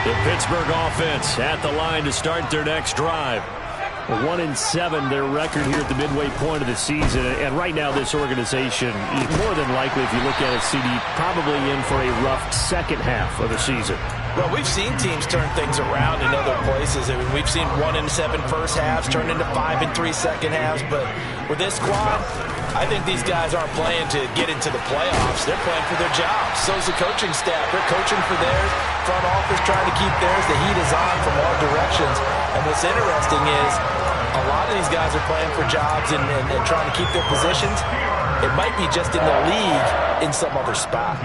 The Pittsburgh offense at the line to start their next drive. 1-7 their record here at the midway point of the season. And right now this organization, more than likely, if you look at it, CD, probably in for a rough second half of the season. Well, we've seen teams turn things around in other places. I mean, we've seen 1-7 first halves turn into 5-3 second halves. But with this squad, I think these guys aren't playing to get into the playoffs. They're playing for their jobs. So's the coaching staff. They're coaching for theirs. Front office trying to keep theirs. The heat is on from all directions. And what's interesting is a lot of these guys are playing for jobs and trying to keep their positions. It might be just in the league in some other spot.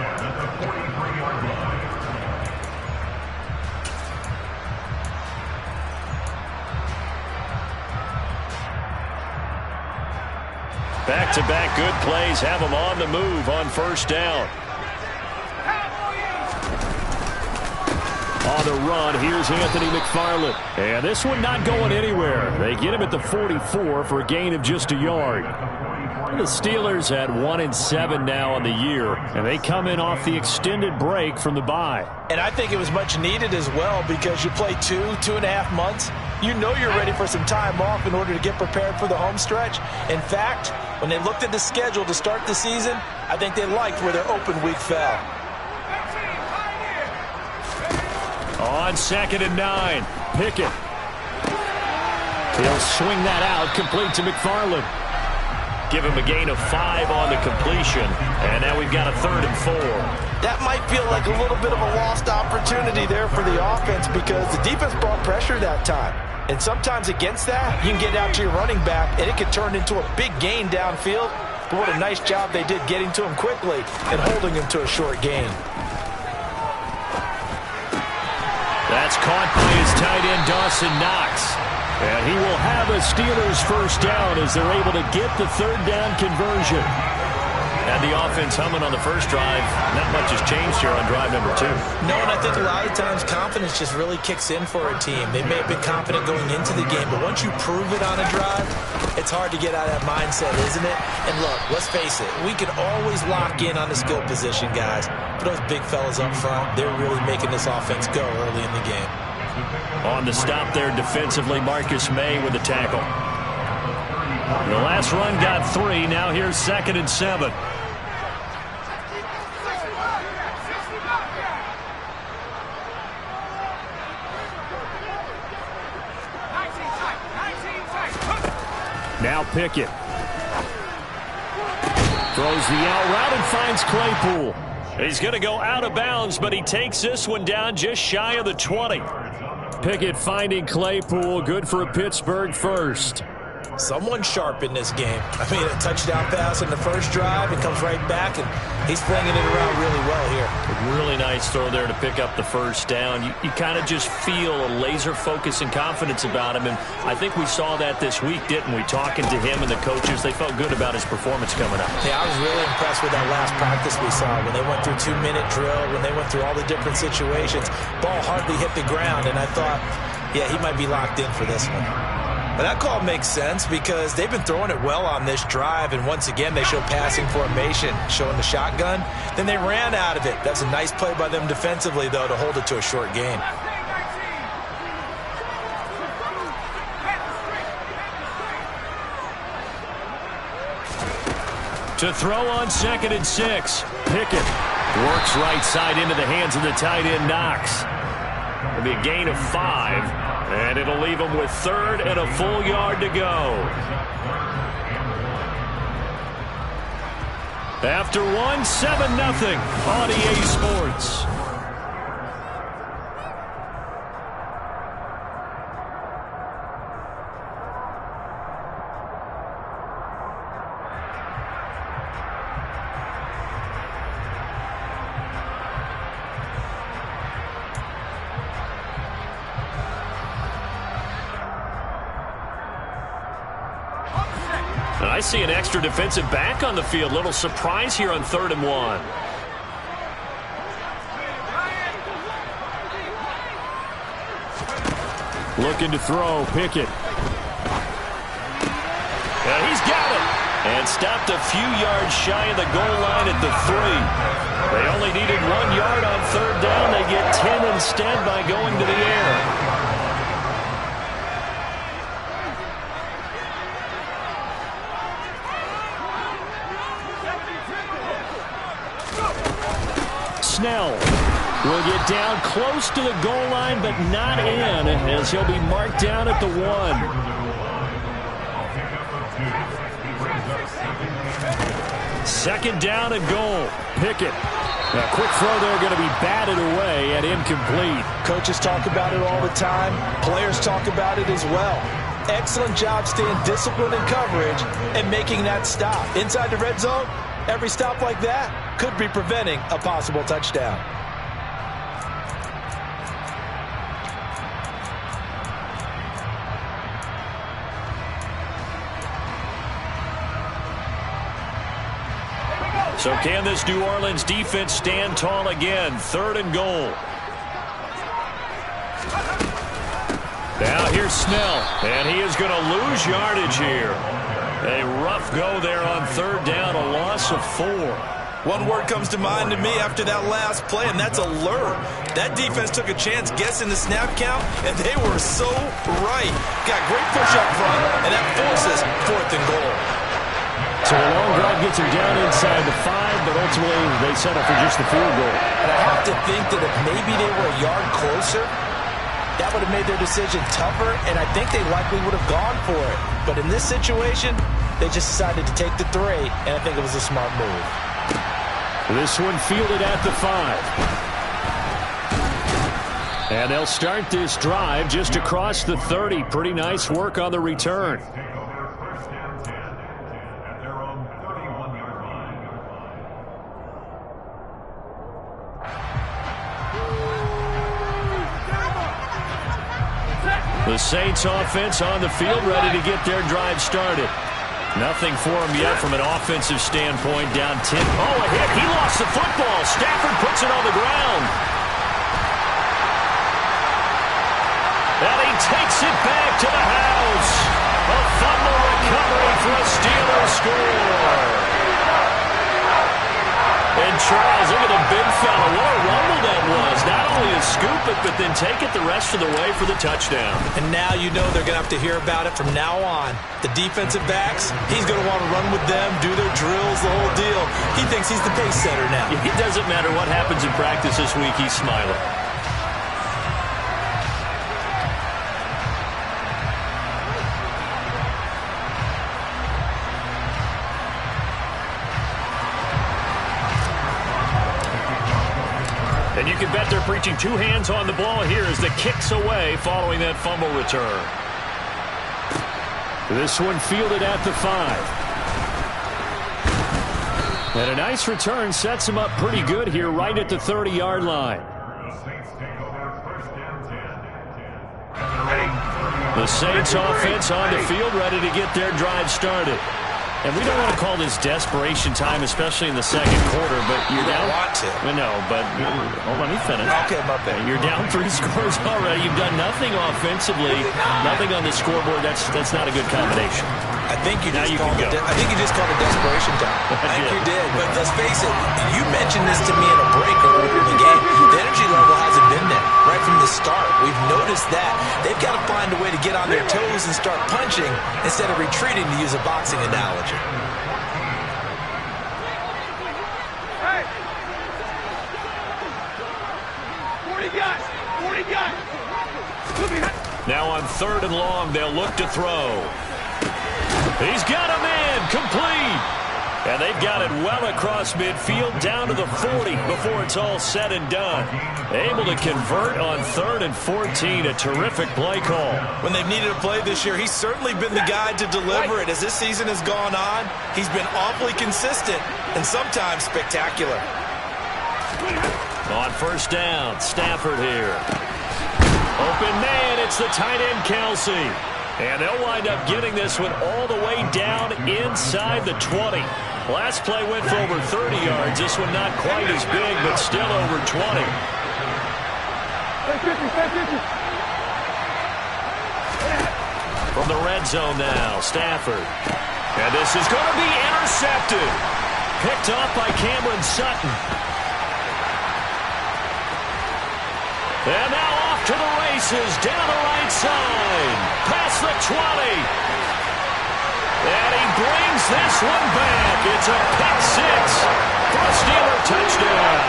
Back-to-back good plays have them on the move on first down. On the run, here's Anthony McFarland. And this one not going anywhere. They get him at the 44 for a gain of just a yard. The Steelers at 1-7 now on the year, and they come in off the extended break from the bye. And I think it was much needed as well because you play 2.5 months. You know you're ready for some time off in order to get prepared for the home stretch. In fact, when they looked at the schedule to start the season, I think they liked where their open week fell. On 2nd and 9, Pickett. He'll swing that out, complete to McFarland. Give him a gain of 5 on the completion, and now we've got a 3rd and 4. That might feel like a little bit of a lost opportunity there for the offense because the defense brought pressure that time. And sometimes against that, you can get out to your running back, and it could turn into a big gain downfield. But what a nice job they did getting to him quickly and holding him to a short gain. That's caught by his tight end, Dawson Knox. And he will have a Steelers first down as they're able to get the 3rd down conversion. And the offense humming on the first drive. Not much has changed here on drive number 2. No, and I think a lot of times confidence just really kicks in for a team. They may have been confident going into the game, but once you prove it on a drive, it's hard to get out of that mindset, isn't it? And look, let's face it, we can always lock in on the skill position, guys. But those big fellas up front, they're really making this offense go early in the game. On the stop there defensively, Marcus May with the tackle. The last run got 3. Now here's 2nd and 7. Now Pickett. Throws the out route and finds Claypool. He's going to go out of bounds, but he takes this one down just shy of the 20. Pickett finding Claypool. Good for a Pittsburgh first. Someone sharp in this game. I mean, a touchdown pass in the first drive. It comes right back, and he's flinging it around really well here. A really nice throw there to pick up the first down. You kind of just feel a laser focus and confidence about him, and I think we saw that this week, didn't we? Talking to him and the coaches, they felt good about his performance coming up. Yeah, I was really impressed with that last practice we saw when they went through 2-minute drill, when they went through all the different situations. Ball hardly hit the ground, and I thought, yeah, he might be locked in for this one. But that call makes sense because they've been throwing it well on this drive, and once again they show passing formation, showing the shotgun. Then they ran out of it. That's a nice play by them defensively, though, to hold it to a short gain. To throw on 2nd and 6, Pickett works right side into the hands of the tight end Knox. It'll be a gain of 5. And it'll leave them with 3rd and a full yard to go. After 1, 7-0 on EA Sports. And I see an extra defensive back on the field. Little surprise here on 3rd and 1. Looking to throw, Pickett. And he's got it. And stopped a few yards shy of the goal line at the 3. They only needed 1 yard on 3rd down. They get 10 and instead by going to the air. Snell will get down close to the goal line, but not in, as he'll be marked down at the 1. Second down and goal. Pickett. A quick throw there, going to be batted away and incomplete. Coaches talk about it all the time. Players talk about it as well. Excellent job staying disciplined in coverage and making that stop. Inside the red zone, every stop like that could be preventing a possible touchdown. So can this New Orleans defense stand tall again? 3rd and goal. Now here's Snell, and he is going to lose yardage here. A rough go there on 3rd down, a loss of 4. One word comes to mind to me after that last play, and that's alert. That defense took a chance guessing the snap count, and they were so right. Got great push up front, and that forces 4th and goal. So a long drive gets him down inside the 5, but ultimately they settle for just the field goal. And I have to think that if maybe they were a yard closer, that would have made their decision tougher, and I think they likely would have gone for it. But in this situation, they just decided to take the 3, and I think it was a smart move. This one fielded at the 5. And they'll start this drive just across the 30. Pretty nice work on the return. The Saints offense on the field, ready to get their drive started. Nothing for him yet from an offensive standpoint. Down 10. Oh, a hit. He lost the football. Stafford puts it on the ground. And he takes it back to the house. A fumble recovery for a Steelers score. And Charles, look at the big fella. What a rumble that was. Not only to scoop it, but then take it the rest of the way for the touchdown. And now you know they're going to have to hear about it from now on. The defensive backs, he's going to want to run with them, do their drills, the whole deal. He thinks he's the pace setter now. It doesn't matter what happens in practice this week, he's smiling. And you can bet they're preaching 2 hands on the ball here as the kick's away following that fumble return. This one fielded at the 5. And a nice return sets him up pretty good here right at the 30-yard line. The Saints offense on the field ready to get their drive started. And we don't want to call this desperation time, especially in the second quarter, but you're down. Want to. No, but let me finish. Okay, my bad. You're down 3 scores already. You've done nothing offensively, nothing on the scoreboard. That's not a good combination. I think you just called it desperation time. I think you did. But let's face it, you mentioned this to me in a break earlier in the game. The energy level hasn't been there right from the start. We've noticed that. They've got to find a way to get on their toes and start punching instead of retreating, to use a boxing analogy. Hey! 40 guys! 40 guys! Now on 3rd and long, they'll look to throw. He's got him in, complete. And they've got it well across midfield, down to the 40 before it's all said and done. Able to convert on 3rd and 14, a terrific play call. When they've needed a play this year, he's certainly been the guy to deliver it. As this season has gone on, he's been awfully consistent and sometimes spectacular. On 1st down, Stafford here. Open man, it's the tight end Kelsey. And they'll wind up getting this one all the way down inside the 20. Last play went for over 30 yards. This one not quite as big, but still over 20. From the red zone now, Stafford. And this is going to be intercepted. Picked off by Cameron Sutton. And now off to the races, down the right side, past the 20. And he brings this one back. It's a pick six for a Steeler touchdown.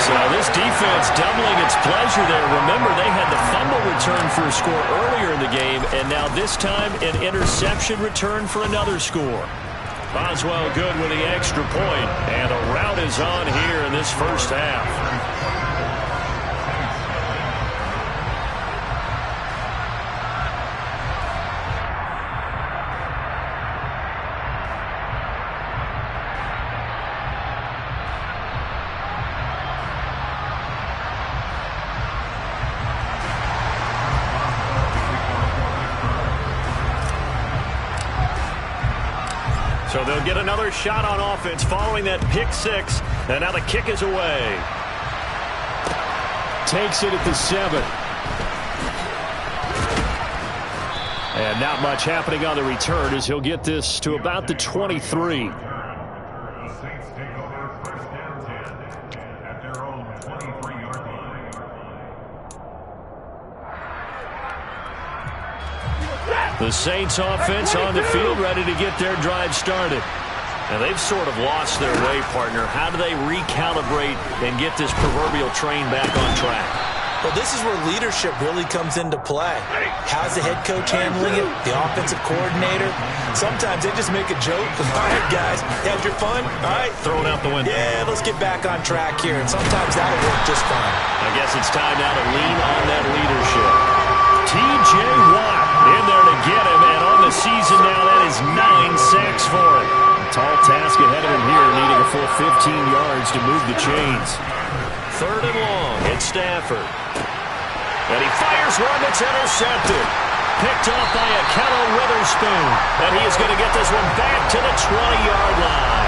So this defense doubling its pleasure there. Remember, they had the fumble return for a score earlier in the game, and now this time an interception return for another score. Boswell good with the extra point, and a rout is on here in this first half. So they'll get another shot on offense following that pick six. And now the kick is away. Takes it at the 7. And not much happening on the return as he'll get this to about the 23. The Saints offense on the field ready to get their drive started. And they've sort of lost their way, partner. How do they recalibrate and get this proverbial train back on track? Well, this is where leadership really comes into play. How's the head coach handling it? The offensive coordinator? Sometimes they just make a joke. All right, guys, had your fun? All right. Throw it out the window. Yeah, let's get back on track here. And sometimes that'll work just fine. I guess it's time now to lean on that leadership. T.J. Watt in there to get him, and on the season now, that is 9 sacks for him. A tall task ahead of him here, needing a full 15 yards to move the chains. 3rd and long, it's Stafford. And he fires one that's intercepted. Picked off by Akello Witherspoon. And he is going to get this one back to the 20-yard line.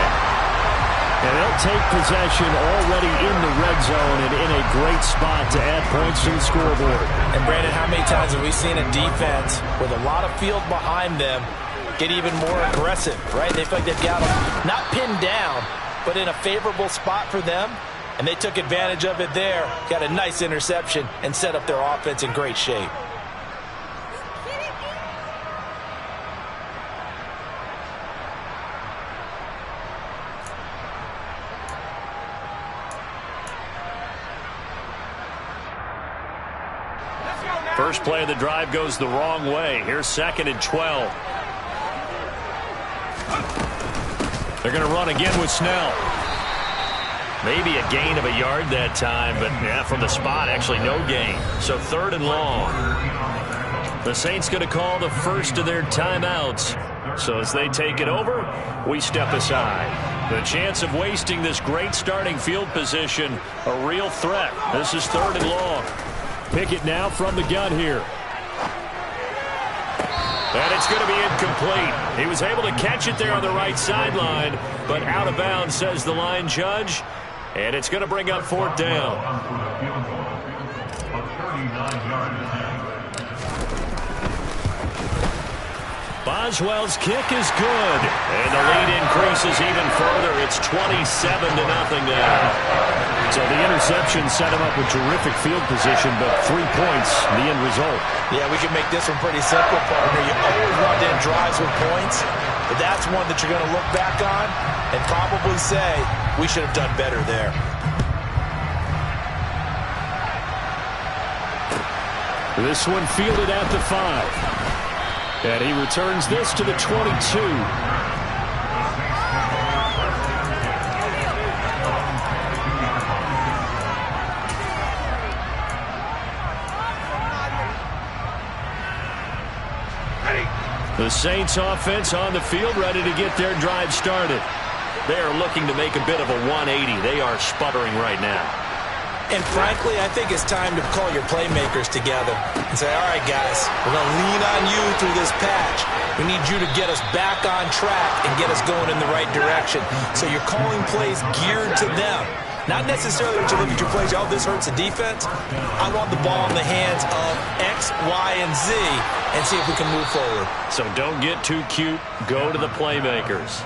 And they'll take possession already in the red zone and in a great spot to add points to the scoreboard. And, Brandon, how many times have we seen a defense with a lot of field behind them get even more aggressive, right? They feel like they've got them not pinned down, but in a favorable spot for them. And they took advantage of it there, got a nice interception, and set up their offense in great shape. First play of the drive goes the wrong way. Here's 2nd and 12. They're going to run again with Snell. Maybe a gain of a yard that time, but yeah, from the spot, actually no gain. So 3rd and long. The Saints going to call the first of their timeouts. So as they take it over, we step aside. The chance of wasting this great starting field position, a real threat. This is 3rd and long. Pickett now from the gun here. And it's going to be incomplete. He was able to catch it there on the right sideline, but out of bounds, says the line judge. And it's going to bring up 4th down. Boswell's kick is good. And the lead increases even further. It's 27-0 now. So the interception set him up with terrific field position, but 3 points, the end result. Yeah, we can make this one pretty simple, partner. You always want to end drives with points, but that's one that you're going to look back on and probably say, we should have done better there. This one fielded at the 5. And he returns this to the 22. The Saints offense on the field ready to get their drive started. They are looking to make a bit of a 180. They are sputtering right now. And frankly, I think it's time to call your playmakers together and say, all right, guys, we're going to lean on you through this patch. We need you to get us back on track and get us going in the right direction. So you're calling plays geared to them. Not necessarily when you look at your plays, oh, this hurts the defense. I want the ball in the hands of X, Y, and Z and see if we can move forward. So don't get too cute. Go to the playmakers.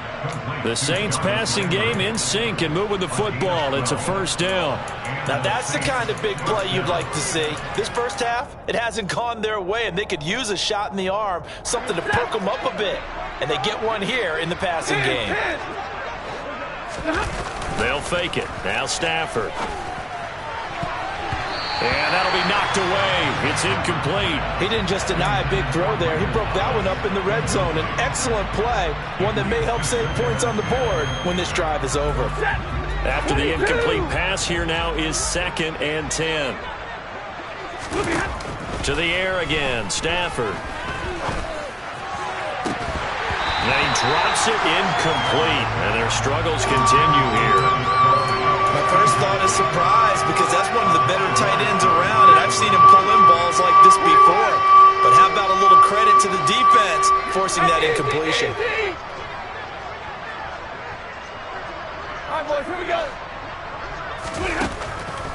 The Saints passing game in sync and moving the football. It's a first down. Now that's the kind of big play you'd like to see. This first half, it hasn't gone their way, and they could use a shot in the arm, something to perk them up a bit. And they get one here in the passing game. They'll fake it. Now Stafford. And that'll be knocked away. It's incomplete. He didn't just deny a big throw there. He broke that one up in the red zone. An excellent play, one that may help save points on the board when this drive is over. After the incomplete pass, here now is 2nd and 10. To the air again, Stafford. And he drops it incomplete, and their struggles continue here. My first thought is surprise, because that's one of the better tight ends around, and I've seen him pull in balls like this before. But how about a little credit to the defense forcing that incompletion? All right, boys, here we go.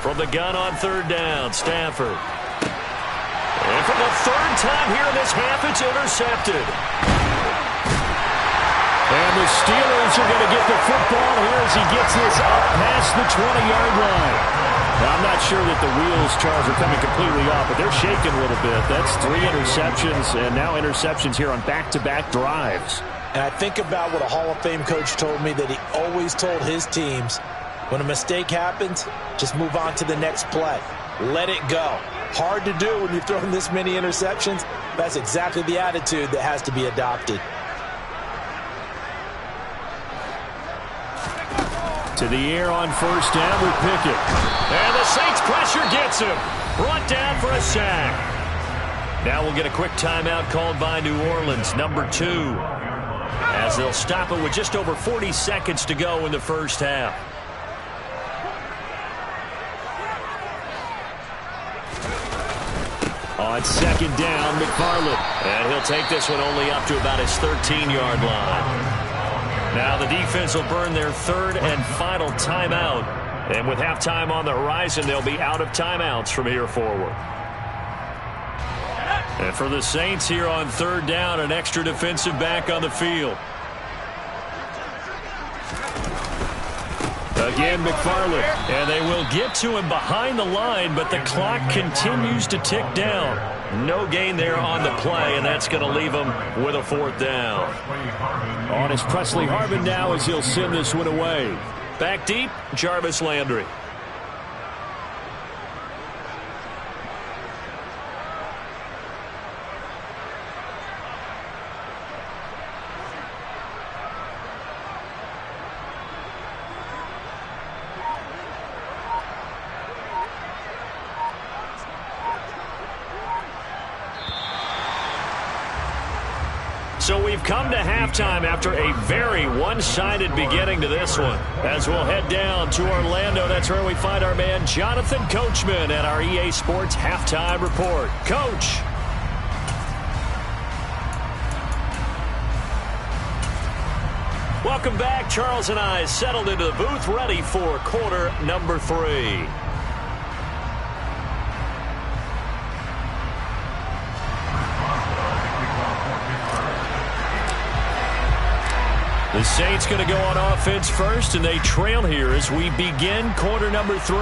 From the gun on 3rd down, Stafford. And for the 3rd time here in this half, it's intercepted. And the Steelers are going to get the football here as he gets this up past the 20-yard line. Now, I'm not sure that the wheels, Charles, are coming completely off, but they're shaking a little bit. That's 3 interceptions, and now interceptions here on back-to-back drives. And I think about what a Hall of Fame coach told me, that he always told his teams, when a mistake happens, just move on to the next play. Let it go. Hard to do when you've thrown this many interceptions. That's exactly the attitude that has to be adopted. To the air on 1st down with Pickett. And the Saints pressure gets him. Brought down for a sack. Now we'll get a quick timeout called by New Orleans, number 2. As they'll stop it with just over 40 seconds to go in the first half. On 2nd down, McFarland. And he'll take this one only up to about his 13-yard line. Now the defense will burn their 3rd and final timeout. And with halftime on the horizon, they'll be out of timeouts from here forward. And for the Saints here on 3rd down, an extra defensive back on the field. Again, McFarland. And they will get to him behind the line, but the clock continues to tick down. No gain there on the play, and that's going to leave him with a 4th down. On is Presley Harvin now as he'll send this one away. Back deep, Jarvis Landry. So we've come to halftime after a very one-sided beginning to this one. As we'll head down to Orlando, that's where we find our man Jonathan Coachman at our EA Sports Halftime Report. Coach. Welcome back. Charles and I settled into the booth, ready for quarter number 3. The Saints going to go on offense first, and they trail here as we begin quarter number 3.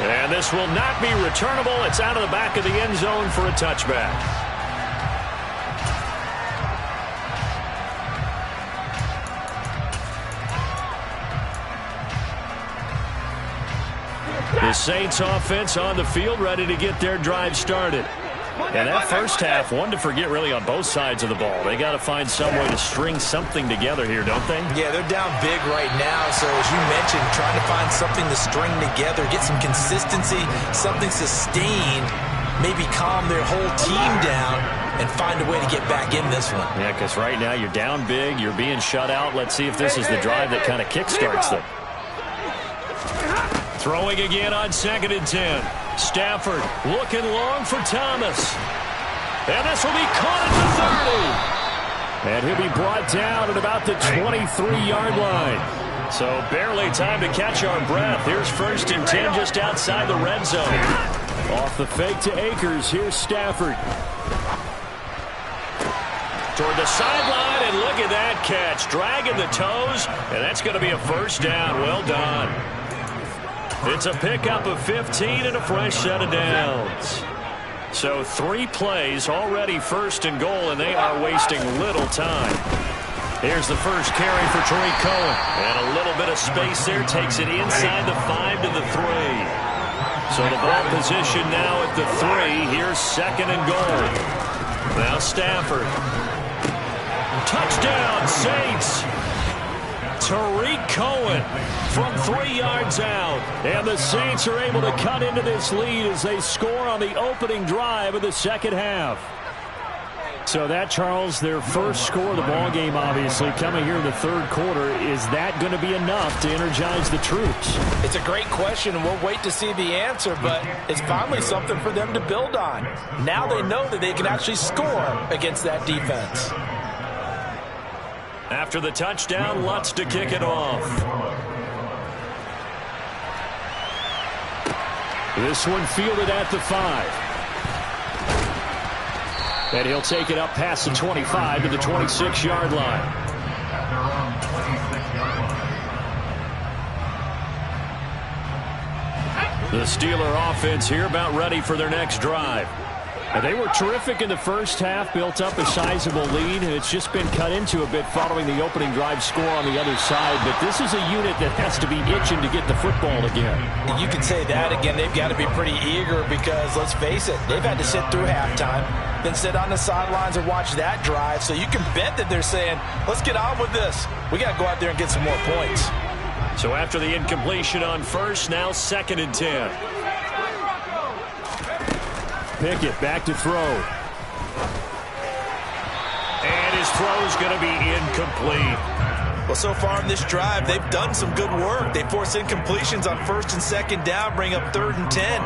And this will not be returnable. It's out of the back of the end zone for a touchback. The Saints offense on the field, ready to get their drive started. And that first half, one to forget really on both sides of the ball. They got to find some way to string something together here, don't they? Yeah, they're down big right now. So as you mentioned, trying to find something to string together, get some consistency, something sustained, maybe calm their whole team down and find a way to get back in this one. Yeah, because right now you're down big, you're being shut out. Let's see if this is the drive that kind of kickstarts them. Throwing again on 2nd and 10. Stafford looking long for Thomas. And this will be caught at the 30. And he'll be brought down at about the 23-yard line. So barely time to catch our breath. Here's 1st and 10 just outside the red zone. Off the fake to Akers. Here's Stafford. Toward the sideline, and look at that catch. Dragging the toes, and that's going to be a 1st down. Well done. It's a pickup of 15 and a fresh set of downs. So 3 plays, already 1st and goal, and they are wasting little time. Here's the first carry for Tariq Cohen. And a little bit of space there, takes it inside the 5 to the 3. So the ball position now at the 3. Here's 2nd and goal. Now Stafford. Touchdown, Saints. Tariq Cohen from 3 yards out. And the Saints are able to cut into this lead as they score on the opening drive of the 2nd half. So that, Charles, their first score of the ball game, obviously, coming here in the 3rd quarter. Is that going to be enough to energize the troops? It's a great question, and we'll wait to see the answer, but it's finally something for them to build on. Now they know that they can actually score against that defense. After the touchdown, Lutz to kick it off. This one fielded at the 5. And he'll take it up past the 25 to the 26-yard line. The Steeler offense here about ready for their next drive. And they were terrific in the first half, built up a sizable lead, and it's just been cut into a bit following the opening drive score on the other side. But this is a unit that has to be itching to get the football again. You can say that again. They've got to be pretty eager because, let's face it, they've had to sit through halftime, then sit on the sidelines and watch that drive. So you can bet that they're saying, let's get on with this. We got to go out there and get some more points. So after the incompletion on 1st, now 2nd and 10. Pickett back to throw. And his throw's going to be incomplete. Well, so far in this drive, they've done some good work. They force incompletions on 1st and 2nd down, bring up 3rd and 10.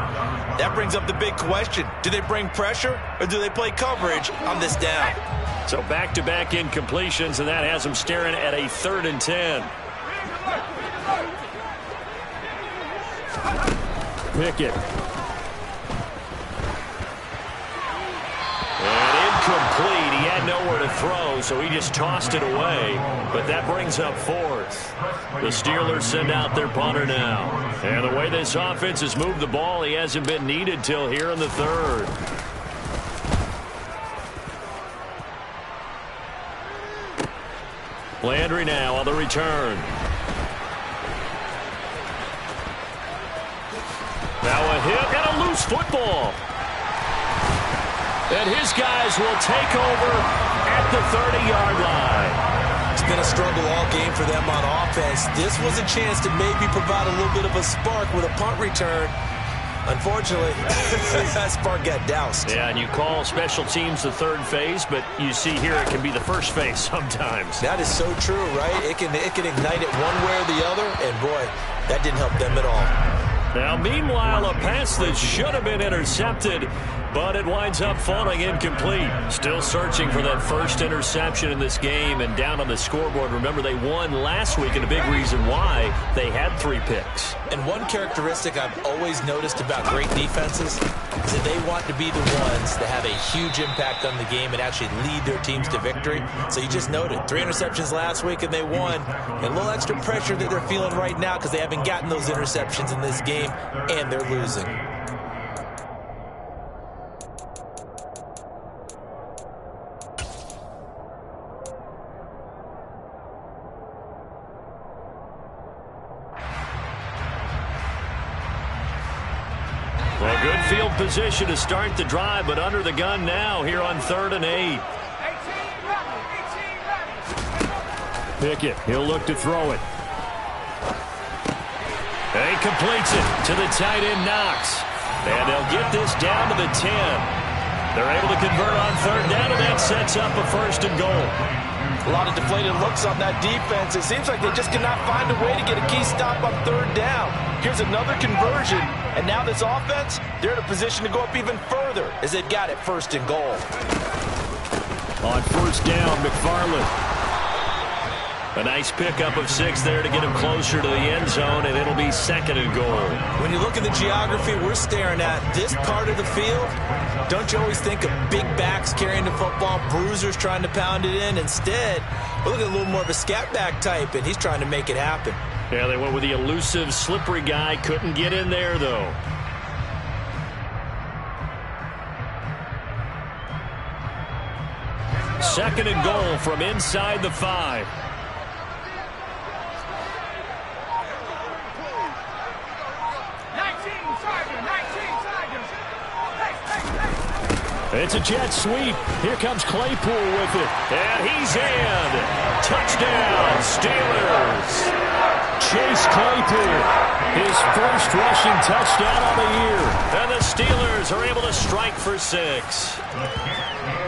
That brings up the big question. Do they bring pressure or do they play coverage on this down? So back-to-back incompletions, and that has them staring at a 3rd and 10. Pickett. Incomplete. He had nowhere to throw, so he just tossed it away. But that brings up 4th. The Steelers send out their punter now. And the way this offense has moved the ball, he hasn't been needed till here in the 3rd. Landry now on the return. Now a hit and a loose football. And his guys will take over at the 30-yard line. It's been a struggle all game for them on offense. This was a chance to maybe provide a little bit of a spark with a punt return. Unfortunately, that spark got doused. Yeah, and you call special teams the 3rd phase, but you see here it can be the 1st phase sometimes. That is so true, right? It can ignite it one way or the other, and boy, that didn't help them at all. Now, meanwhile, a pass that should have been intercepted, but it winds up falling incomplete. Still searching for that first interception in this game and down on the scoreboard. Remember, they won last week, and a big reason why they had 3 picks. And one characteristic I've always noticed about great defenses is that they want to be the ones that have a huge impact on the game and actually lead their teams to victory. So you just noted 3 interceptions last week and they won. And a little extra pressure that they're feeling right now because they haven't gotten those interceptions in this game and they're losing. Well, good field position to start the drive, but under the gun now here on 3rd and 8. Pickett, he'll look to throw it. He completes it to the tight end, Knox. And they'll get this down to the 10. They're able to convert on 3rd down, and that sets up a 1st and goal. A lot of deflated looks on that defense. It seems like they just cannot find a way to get a key stop on 3rd down. Here's another conversion, and now this offense, they're in a position to go up even further as they've got it 1st and goal. On 1st down, McFarland. A nice pickup of 6 there to get him closer to the end zone, and it'll be 2nd and goal. When you look at the geography we're staring at, this part of the field, don't you always think of big backs carrying the football, bruisers trying to pound it in? Instead, we're looking at a little more of a scat back type, and he's trying to make it happen. Yeah, they went with the elusive, slippery guy. Couldn't get in there, though. Second and goal from inside the 5. It's a jet sweep. Here comes Claypool with it. And he's in. Touchdown, Steelers. Chase Claypool, his first rushing touchdown on the year. And the Steelers are able to strike for 6.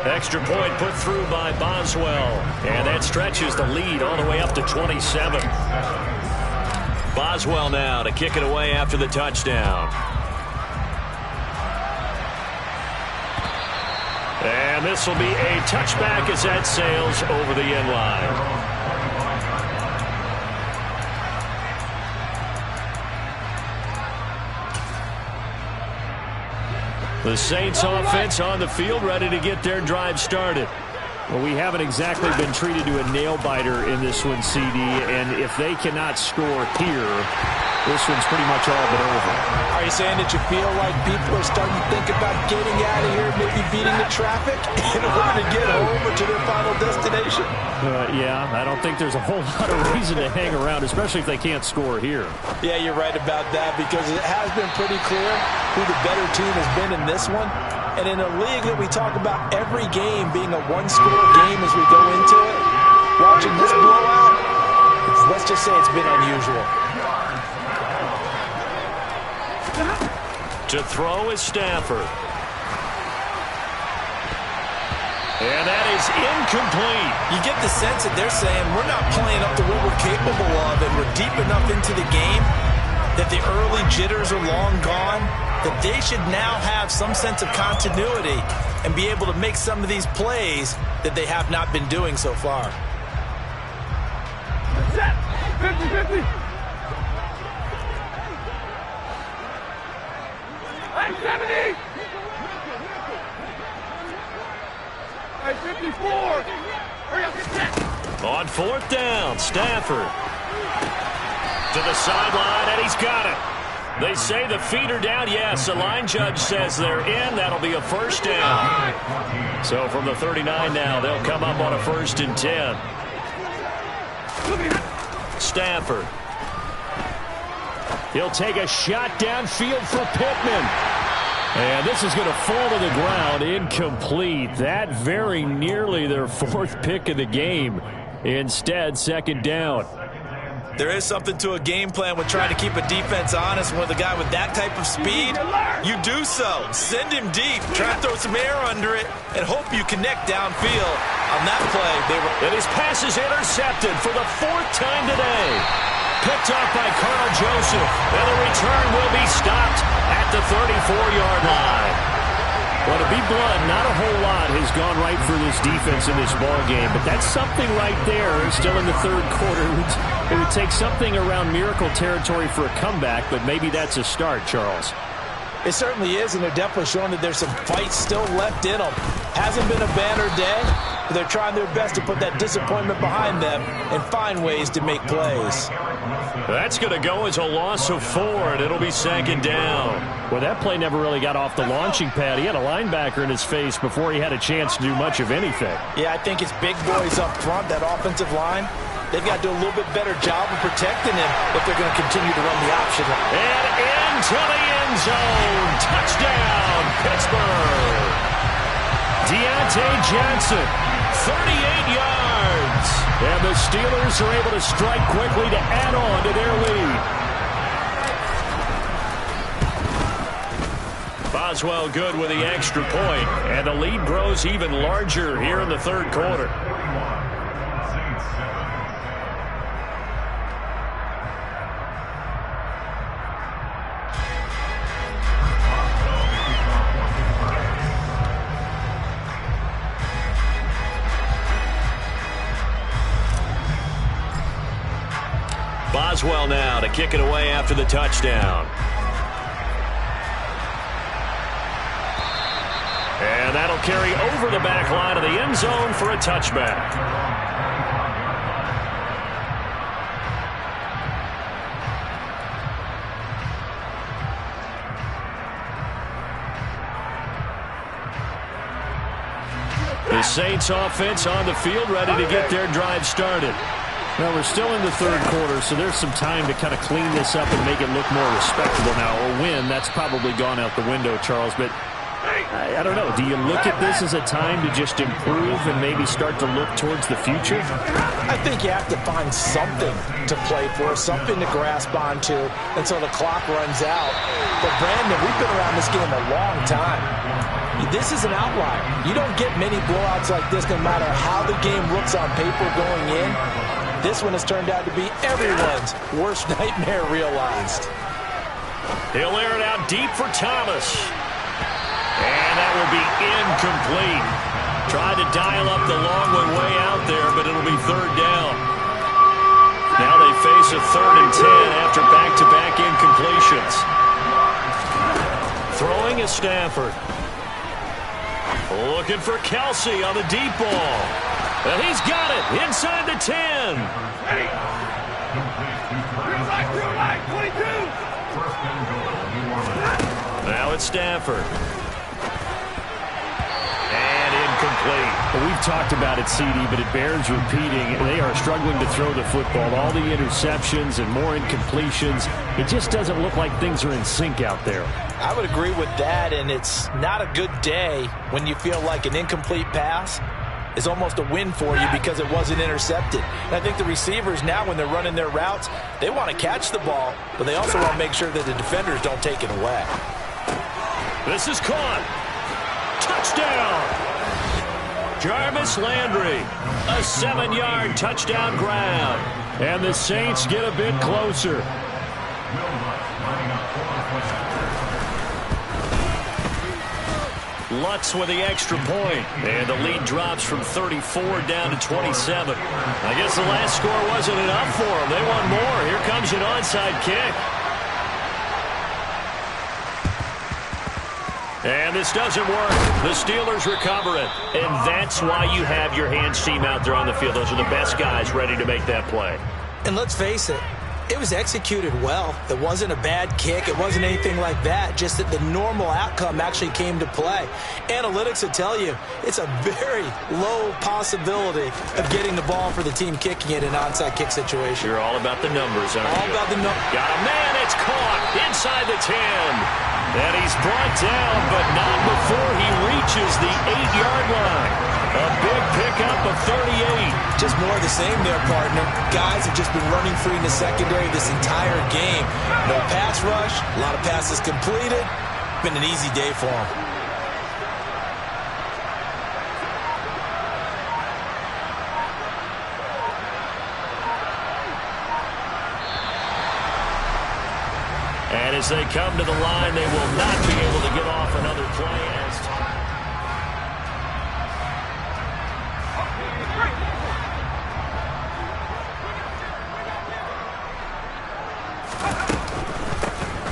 Extra point put through by Boswell. And that stretches the lead all the way up to 27. Boswell now to kick it away after the touchdown. And this will be a touchback as that sails over the end line. The Saints offense on the field, ready to get their drive started. Well, we haven't exactly been treated to a nail-biter in this one, CD, and if they cannot score here, this one's pretty much all but over. Are you saying that you feel like people are starting to think about getting out of here, maybe beating the traffic in order to get home or to their final destination? Yeah, I don't think there's a whole lot of reason to hang around, especially if they can't score here. Yeah, you're right about that, because it has been pretty clear who the better team has been in this one. And in a league that we talk about every game being a one-score game as we go into it, watching this blowout, let's just say it's been unusual. To throw is Stafford. And that is incomplete. You get the sense that they're saying we're not playing up to what we're capable of, and we're deep enough into the game that the early jitters are long gone, that they should now have some sense of continuity and be able to make some of these plays that they have not been doing so far. 50-50. 70. 54. Hurry up, get set. On 4th down, Stafford. To the sideline, and he's got it. They say the feet are down. Yes, the line judge says they're in. That'll be a first down. So from the 39 now, they'll come up on a 1st and 10. Stafford. He'll take a shot downfield for Pittman. And this is going to fall to the ground, incomplete. That very nearly their 4th pick of the game. Instead, 2nd down. There is something to a game plan with trying to keep a defense honest. With a guy with that type of speed, you do so. Send him deep, try to throw some air under it, and hope you connect downfield. On that play, and his pass is intercepted for the 4th time today. Picked off by Carl Joseph, and the return will be stopped at the 34-yard line. Well, to be blunt, not a whole lot has gone right for this defense in this ball game, but that's something right there. Still in the 3rd quarter. It would take something around miracle territory for a comeback, but maybe that's a start, Charles. It certainly is, and they're definitely showing that there's some fight still left in them. Hasn't been a banner day, but they're trying their best to put that disappointment behind them and find ways to make plays. That's going to go as a loss of 4, and it'll be 2nd down. Well, that play never really got off the launching pad. He had a linebacker in his face before he had a chance to do much of anything. Yeah, I think it's big boys up front, that offensive line. They've got to do a little bit better job of protecting him if they're going to continue to run the option. And into the end zone. Touchdown, Pittsburgh. Deontay Johnson, 38 yards. And the Steelers are able to strike quickly to add on to their lead. Boswell good with the extra point, and the lead grows even larger here in the 3rd quarter. Boswell now to kick it away after the touchdown. And that'll carry over the back line of the end zone for a touchback. The Saints offense on the field, ready to get their drive started. Well, we're still in the third quarter, so there's some time to kind of clean this up and make it look more respectable now. A win, that's probably gone out the window, Charles, but I don't know. Do you look at this as a time to just improve and maybe start to look towards the future? I think you have to find something to play for, something to grasp onto until the clock runs out. But, Brandon, we've been around this game a long time. This is an outlier. You don't get many blowouts like this no matter how the game looks on paper going in. This one has turned out to be everyone's worst nightmare realized. He'll air it out deep for Thomas. And that will be incomplete. Tried to dial up the long one way out there, but it'll be third down. Now they face a 3rd and 10 after back-to-back incompletions. Throwing is Stafford. Looking for Kelsey on the deep ball. And he's got it inside the 10. Hey! Green light, 22! Now it's Stafford. And incomplete. Well, we've talked about it, CD, but it bears repeating. They are struggling to throw the football. All the interceptions and more incompletions. It just doesn't look like things are in sync out there. I would agree with that, and it's not a good day when you feel like an incomplete pass is almost a win for you because it wasn't intercepted. And I think the receivers now, when they're running their routes, they want to catch the ball, but they also want to make sure that the defenders don't take it away. This is caught. Touchdown. Jarvis Landry. A 7-yard touchdown grab. And the Saints get a bit closer. Lutz with the extra point. And the lead drops from 34 down to 27. I guess the last score wasn't enough for them. They want more. Here comes an onside kick. And this doesn't work. The Steelers recover it. And that's why you have your hands team out there on the field. Those are the best guys ready to make that play. And let's face it, it was executed well. It wasn't a bad kick. It wasn't anything like that. Just that the normal outcome actually came to play. Analytics will tell you it's a very low possibility of getting the ball for the team kicking it in an onside kick situation. You're all about the numbers, aren't you? All about the numbers. Got a man. It's caught inside the 10. And he's brought down, but not before he reaches the 8-yard line. A big pickup of 38. Just more of the same there, partner. Guys have just been running free in the secondary this entire game. No pass rush, a lot of passes completed. Been an easy day for them. And as they come to the line, they will not be able to get off another play.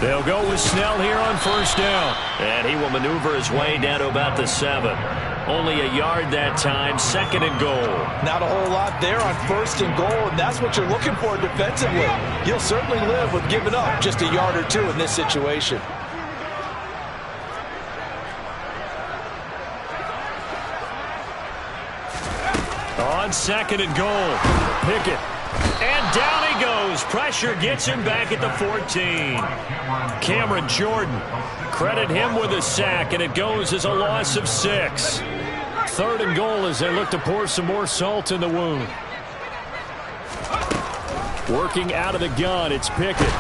They'll go with Snell here on first down. And he will maneuver his way down to about the 7. Only a yard that time, 2nd and goal. Not a whole lot there on 1st and goal, and that's what you're looking for defensively. You'll certainly live with giving up just a yard or 2 in this situation. On 2nd and goal, Pickett. And down he goes. Pressure gets him back at the 14. Cameron Jordan. Credit him with a sack, and it goes as a loss of 6. 3rd and goal as they look to pour some more salt in the wound. Working out of the gun, it's Pickett.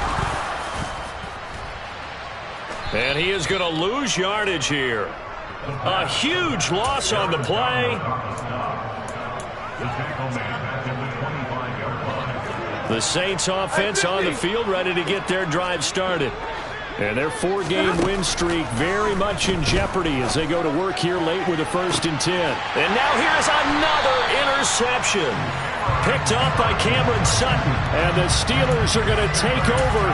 And he is going to lose yardage here. A huge loss on the play. The Saints offense on the field ready to get their drive started. And their 4-game win streak very much in jeopardy as they go to work here late with a 1st and 10. And now here's another interception. picked off by Cameron Sutton. And the Steelers are going to take over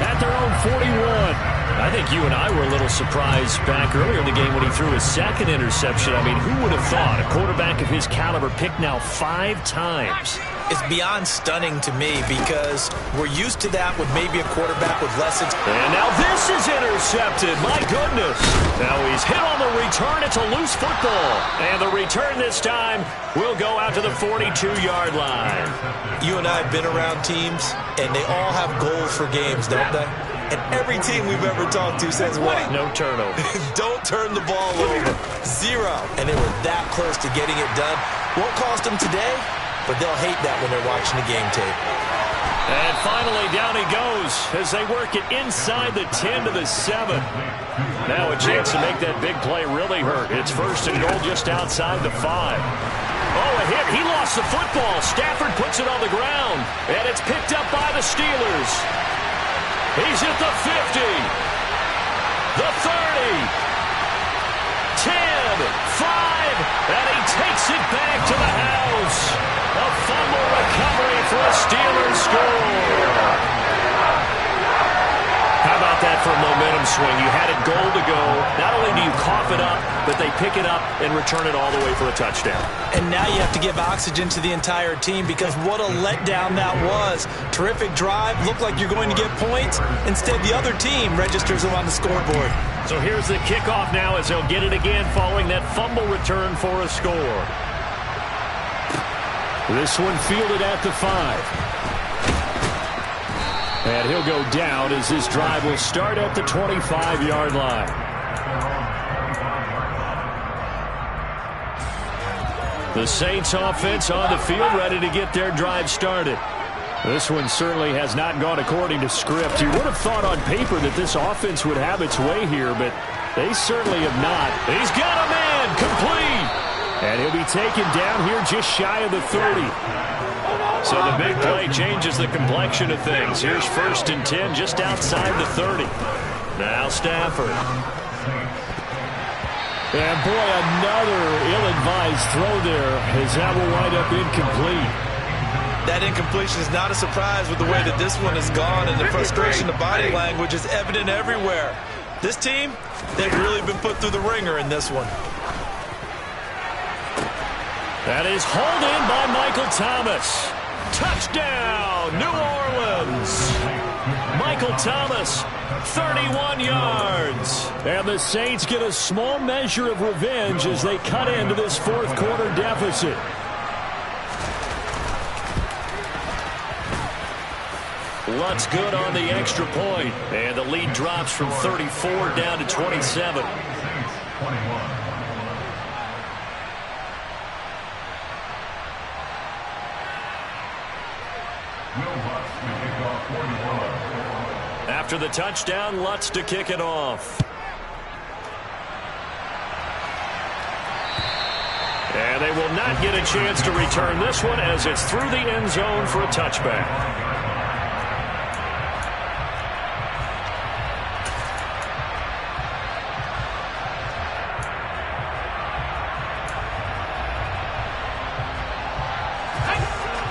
at their own 41. I think you and I were a little surprised back earlier in the game when he threw his second interception. I mean, who would have thought a quarterback of his caliber picked now 5 times? It's beyond stunning to me because we're used to that with maybe a quarterback with less experience. And now this is intercepted. My goodness. Now he's hit on the return. It's a loose football. And the return this time will go out to the 42-yard line. You and I have been around teams, and they all have goals for games, don't they? And every team we've ever talked to says what? No turnover. Don't turn the ball over. 0. And they were that close to getting it done. Won't cost them today, but they'll hate that when they're watching the game tape. And finally, down he goes as they work it inside the 10 to the 7. Now a chance to make that big play really hurt. It's 1st and goal just outside the 5. Oh, a hit. He lost the football. Stafford puts it on the ground. And it's picked up by the Steelers. He's at the 50. The 30. 10. 5. And he takes it back to the house. A fumble recovery for a Steelers score. How about that for a momentum swing? You had it goal to go. Not only do you cough it up, but they pick it up and return it all the way for a touchdown. And now you have to give oxygen to the entire team because what a letdown that was. Terrific drive. Looked like you're going to get points. Instead, the other team registers them on the scoreboard. So here's the kickoff now as they'll get it again following that fumble return for a score. This one fielded at the 5. And he'll go down as this drive will start at the 25-yard line. The Saints offense on the field ready to get their drive started. This one certainly has not gone according to script. You would have thought on paper that this offense would have its way here, but they certainly have not. He's got a man complete. And he'll be taken down here just shy of the 30. So the big play changes the complexion of things. Here's 1st and 10 just outside the 30. Now Stafford. And boy, another ill-advised throw there as that will wind up incomplete. That incompletion is not a surprise with the way that this one has gone, and the frustration, the body language is evident everywhere. This team, they've really been put through the ringer in this one. That is hauled in by Michael Thomas. Touchdown, New Orleans. Michael Thomas, 31 yards. And the Saints get a small measure of revenge as they cut into this 4th quarter deficit. Lutz good on the extra point. And the lead drops from 34 down to 27. After the touchdown, Lutz to kick it off. And they will not get a chance to return this one as it's through the end zone for a touchback.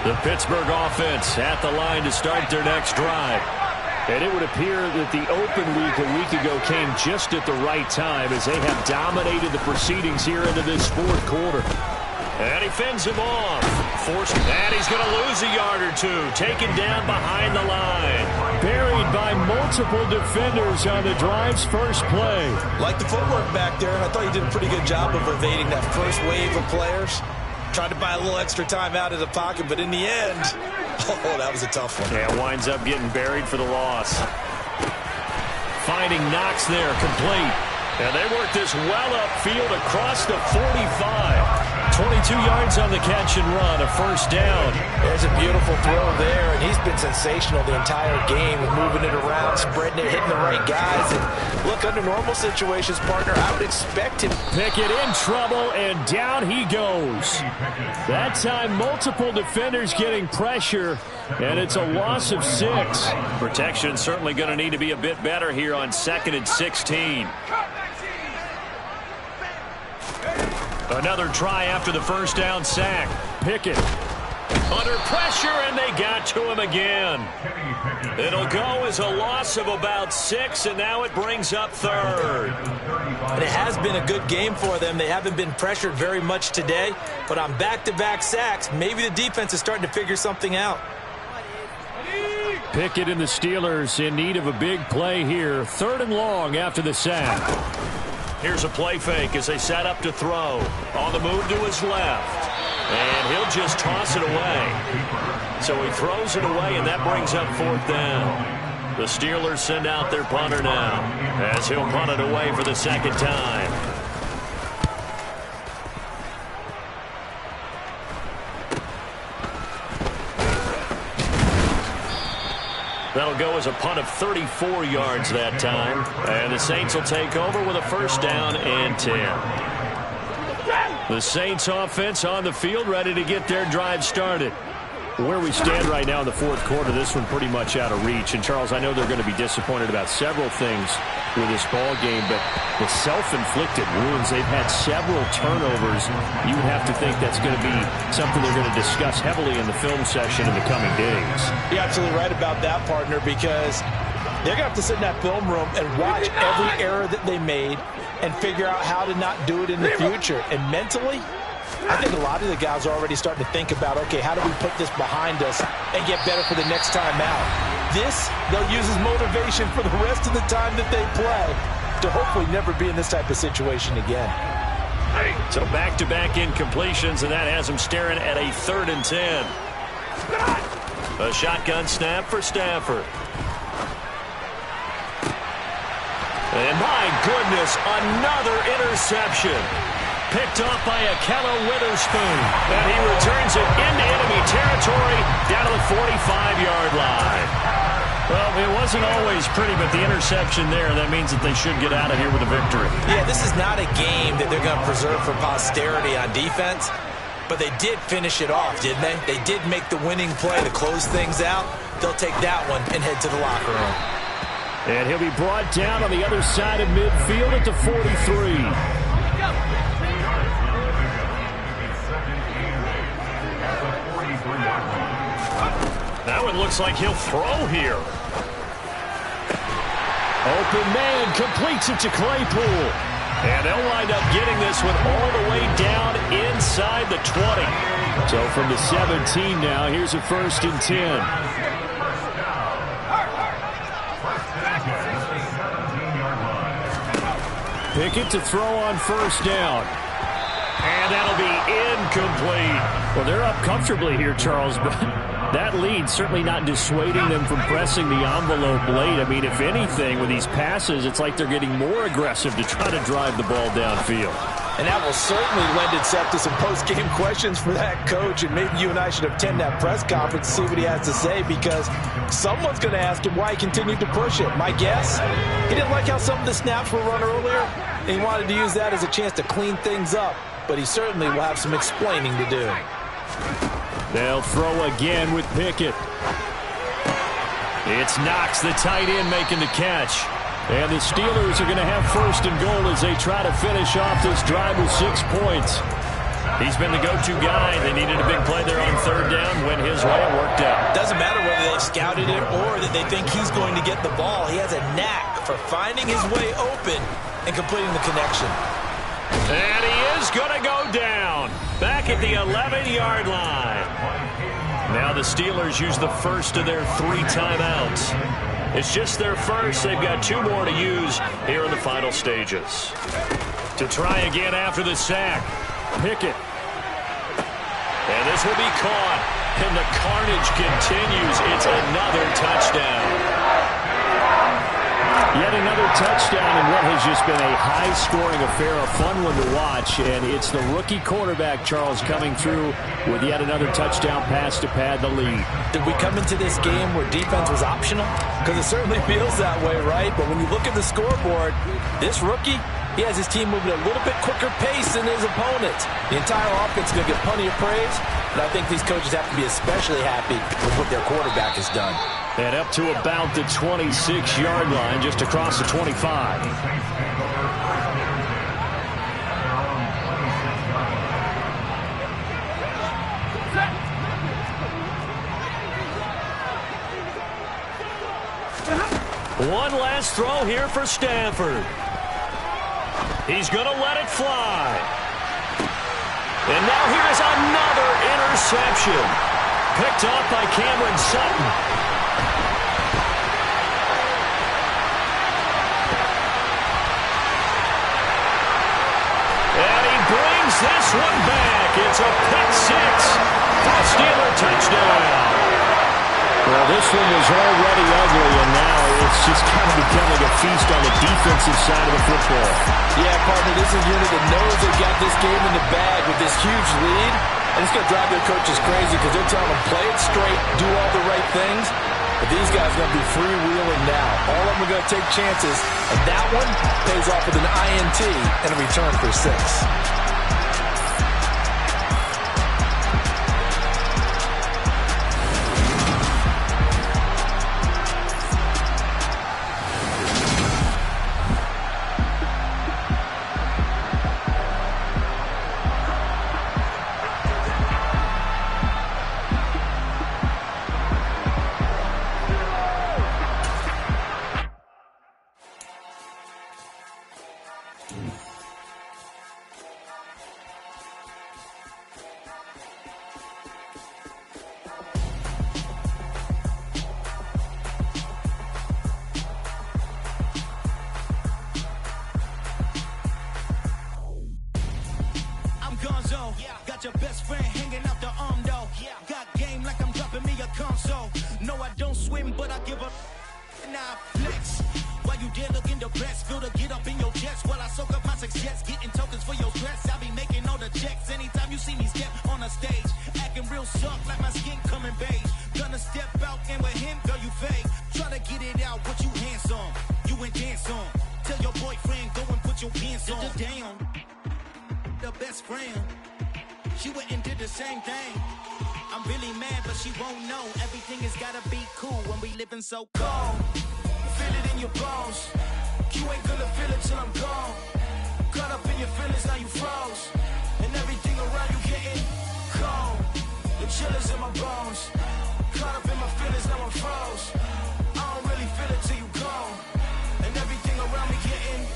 The Pittsburgh offense at the line to start their next drive. And it would appear that the open week a week ago came just at the right time as they have dominated the proceedings here into this 4th quarter. And he fends him off. Forced, and he's going to lose a yard or two. Taken down behind the line. Buried by multiple defenders on the drive's first play. Like the footwork back there, I thought you did a pretty good job of evading that first wave of players. Tried to buy a little extra time out of the pocket, but in the end, oh, that was a tough one. Yeah, winds up getting buried for the loss. Finding Knox there, complete. And they work this well upfield across the 45. 22 yards on the catch and run, a 1st down. There's a beautiful throw there, and he's been sensational the entire game, moving it around, spreading it, hitting the right guys. And look, under normal situations, partner, I would expect him. Pickett in trouble, and down he goes. That time, multiple defenders getting pressure, and it's a loss of 6. Protection certainly going to need to be a bit better here on 2nd and 16. Another try after the 1st down sack. Pickett Under pressure, and they got to him again. It'll go as a loss of about 6, and now it brings up third. And it has been a good game for them. They haven't been pressured very much today, but on back-to-back sacks, maybe the defense is starting to figure something out. Pickett and the Steelers in need of a big play here. 3rd and long after the sack. Here's a play fake as they set up to throw. On the move to his left. And he'll just toss it away. So he throws it away, and that brings up 4th down. The Steelers send out their punter now as he'll punt it away for the 2nd time. That'll go as a punt of 34 yards that time. And the Saints will take over with a 1st down and 10. The Saints offense on the field, ready to get their drive started. Where we stand right now in the 4th quarter, this one pretty much out of reach. And, Charles, I know they're going to be disappointed about several things with this ball game, but the self-inflicted wounds, they've had several turnovers. You would have to think that's going to be something they're going to discuss heavily in the film session in the coming days. You're absolutely right about that, partner, because they're going to have to sit in that film room and watch every error that they made and figure out how to not do it in the future. And mentally, I think a lot of the guys are already starting to think about, okay, how do we put this behind us and get better for the next time out? This, they'll use as motivation for the rest of the time that they play to hopefully never be in this type of situation again. So back-to-back incompletions, and that has them staring at a 3rd and 10. A shotgun snap for Stafford. And my goodness, another interception. Picked off by Akello Witherspoon. And he returns it into enemy territory down to the 45-yard line. Well, it wasn't always pretty, but the interception there, that means that they should get out of here with a victory. Yeah, this is not a game that they're going to preserve for posterity on defense, but they did finish it off, didn't they? They did make the winning play to close things out. They'll take that one and head to the locker room. And he'll be brought down on the other side of midfield at the 43. That one looks like he'll throw here. Open man completes it to Claypool. And they'll wind up getting this one all the way down inside the 20. So from the 17 now, here's a 1st and 10. Pickett to throw on 1st down. And that'll be incomplete. Well, they're up comfortably here, Charles, but that lead certainly not dissuading them from pressing the envelope late. I mean, if anything, with these passes, it's like they're getting more aggressive to try to drive the ball downfield. And that will certainly lend itself to some post-game questions for that coach, and maybe you and I should attend that press conference to see what he has to say, because someone's going to ask him why he continued to push it. My guess, he didn't like how some of the snaps were run earlier, and he wanted to use that as a chance to clean things up, but he certainly will have some explaining to do. They'll throw again with Pickett. It's Knox, the tight end, making the catch. And the Steelers are going to have 1st and goal as they try to finish off this drive with 6 points. He's been the go-to guy. They needed a big play there on 3rd down. Went his way. It worked out. Doesn't matter whether they scouted it or that they think he's going to get the ball. He has a knack for finding his way open and completing the connection. And he is going to go down. Back at the 11-yard line. Now the Steelers use the first of their 3 timeouts. It's just their first. They've got 2 more to use here in the final stages. To try again after the sack. Pickett. And this will be caught. And the carnage continues. It's another touchdown. Yet another touchdown in what has just been a high-scoring affair, a fun one to watch. And it's the rookie quarterback, Charles, coming through with yet another touchdown pass to pad the lead. Did we come into this game where defense was optional? Because it certainly feels that way, right? But when you look at the scoreboard, this rookie, he has his team moving at a little bit quicker pace than his opponents. The entire offense is going to get plenty of praise, and I think these coaches have to be especially happy with what their quarterback has done. And up to about the 26-yard line, just across the 25. One last throw here for Stafford. He's going to let it fly. And now here's another interception. Picked off by Cameron Sutton. And he brings this one back. It's a pick six. A Steeler touchdown. Well, this one was already ugly, and now it's just kind of becoming a feast on the defensive side of the football. Yeah, partner, this is a unit that knows they got this game in the bag with this huge lead, and it's going to drive their coaches crazy because they're telling them play it straight, do all the right things, but these guys are going to be freewheeling now. All of them are going to take chances, and that one pays off with an INT and a return for 6. Got your best friend hanging out the arm though. Got game like I'm dropping me a console. No, I don't swim, but I give up. And I flex. While you there looking the best, feel the get up in your chest while I soak up my success. Getting tokens for your stress. I be making all the checks anytime you see me step on a stage. Acting real soft like my skin coming beige. Gonna step out and with him, girl, you fake. Try to get it out, what you handsome. You ain't dance on. Tell your boyfriend, go and put your pants on. Down. The best friend. She went and did the same thing. I'm really mad, but she won't know. Everything has gotta be cool when we living so cold. Feel it in your bones. You ain't gonna feel it till I'm gone. Caught up in your feelings, now you froze. And everything around you getting cold. The chill is in my bones. Caught up in my feelings, now I'm froze. I don't really feel it till you gone. And everything around me getting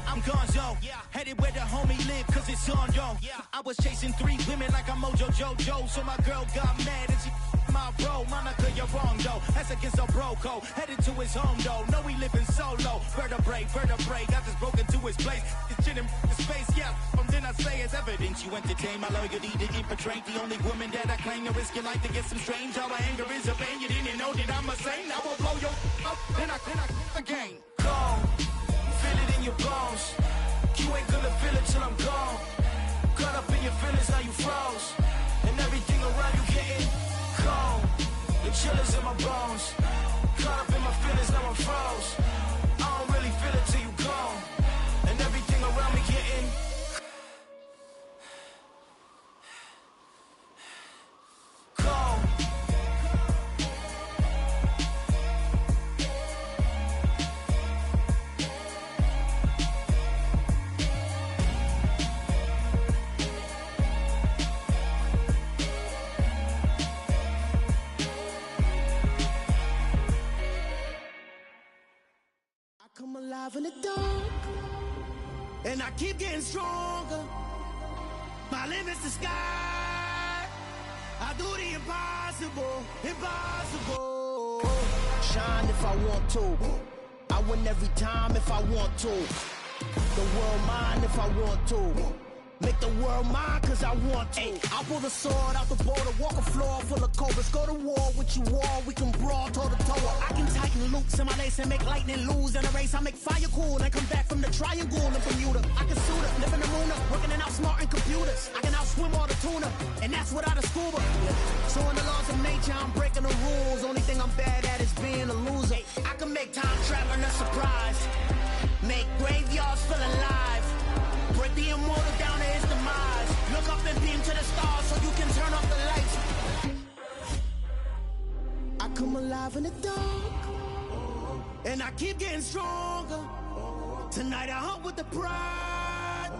I'm gonzo, headed where the homie live, cause it's on, yo. I was chasing 3 women like I'm Mojo Jojo, so my girl got mad and she my bro. Monica, you're wrong, though. That's against a bro code. Headed to his home, though. No, he living solo. Vertebrae, I just broke into his place. His chin in his face, yeah. From then I say it's evidence. You entertain my loyalty to infiltrate. The only woman that I claim to risk your life to get some strange. How my anger is a pain. You didn't know that I'm a saint. I will blow your up, then I again. Go. Feel it in your bones. You ain't gonna feel it till I'm gone. Caught up in your feelings, now you froze. And everything around you getting cold. The chill is in my bones. Caught up in my feelings, now I'm froze. I don't really feel it till you gone. And everything around me getting cold. Come alive in the dark, and I keep getting stronger. My limit's the sky. I do the impossible, impossible. Shine if I want to. I win every time if I want to. The world mine if I want to. Make the world mine cause I want to. Ay, I'll pull the sword out the border, walk a floor full of cobras. Go to war with you all, we can brawl toe to toe. I can tighten loops in my lace and make lightning lose in a race. I make fire cool and come back from the triangle in Bermuda. I can suit up, live in the moon up, working and outsmarting computers. I can outswim all the tuna, and that's without a scuba. So in the laws of nature, I'm breaking the rules. Only thing I'm bad at is being a loser. I can make time traveling a surprise. Make graveyards feel alive. Break the immortal down to his demise. Look up and beam to the stars so you can turn off the lights. I come alive in the dark, and I keep getting stronger. Tonight I hunt with the pride.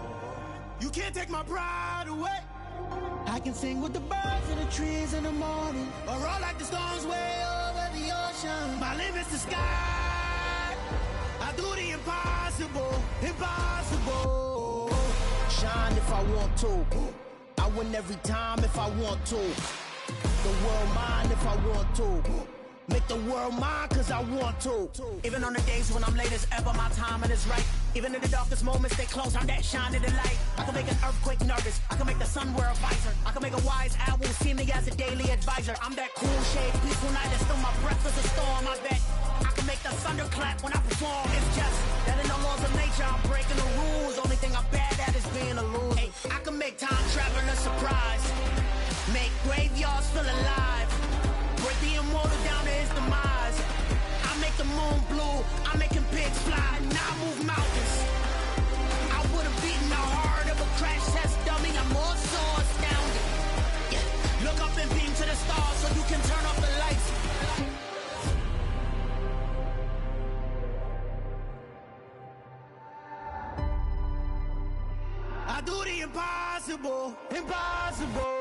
You can't take my pride away. I can sing with the birds and the trees in the morning, or roll like the storms way over the ocean. ocean. My limit's the sky. I do the impossible, impossible. Shine if I want to. I win every time if I want to. The world mine if I want to. Make the world mine cause I want to. Even on the days when I'm late as ever, my timing is right. Even in the darkest moments, stay close, I'm that shining the light. I can make an earthquake nervous, I can make the sun wear a visor. I can make a wise owl see me as a daily advisor. I'm that cool shade, peaceful night, and still my breath is a storm, I bet. I can make the thunder clap when I perform. It's just that in the laws of nature, I'm breaking the rules. Only thing I'm bad at is being a loser. Hey, I can make time travel a surprise. Make graveyards feel alive. Break the immortal down to his demise. I make the moon blue, I'm making pigs fly. Now I move mountains. I would've beaten the heart of a crash test dummy. I'm more so astounded. Yeah. Look up and beam to the stars so you can turn off the lights. I do the impossible, impossible.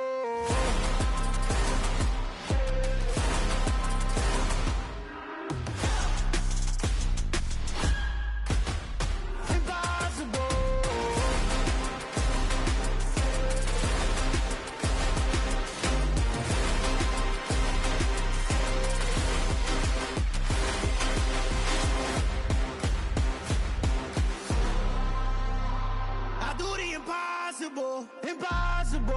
Impossible, impossible.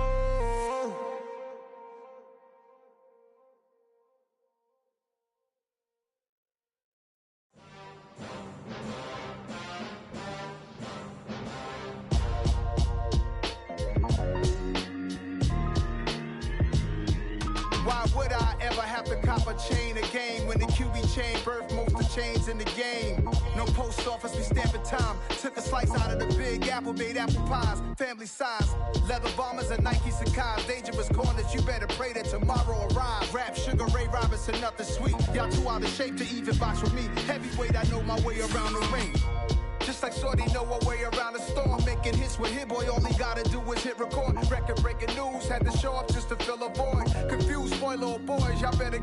Why would I ever have to cop a chain again when the QB chain birthed most of the chains in the game? No post office, we stamping time. Took a slice out of the big apple, made apple pies. Family size, leather bombers and Nike Sacai's. Dangerous corners, you better pray that tomorrow arrives. Rap, Sugar Ray Robinson, nothing sweet. Y'all too out of shape to even box with me. Heavyweight, I know my way around the ring. Just like Shorty know her way around the storm. Making hits with Hit Boy, all he gotta do is hit record. Record breaking news, had to show up just to fill a void. Confused, spoiler boys, y'all better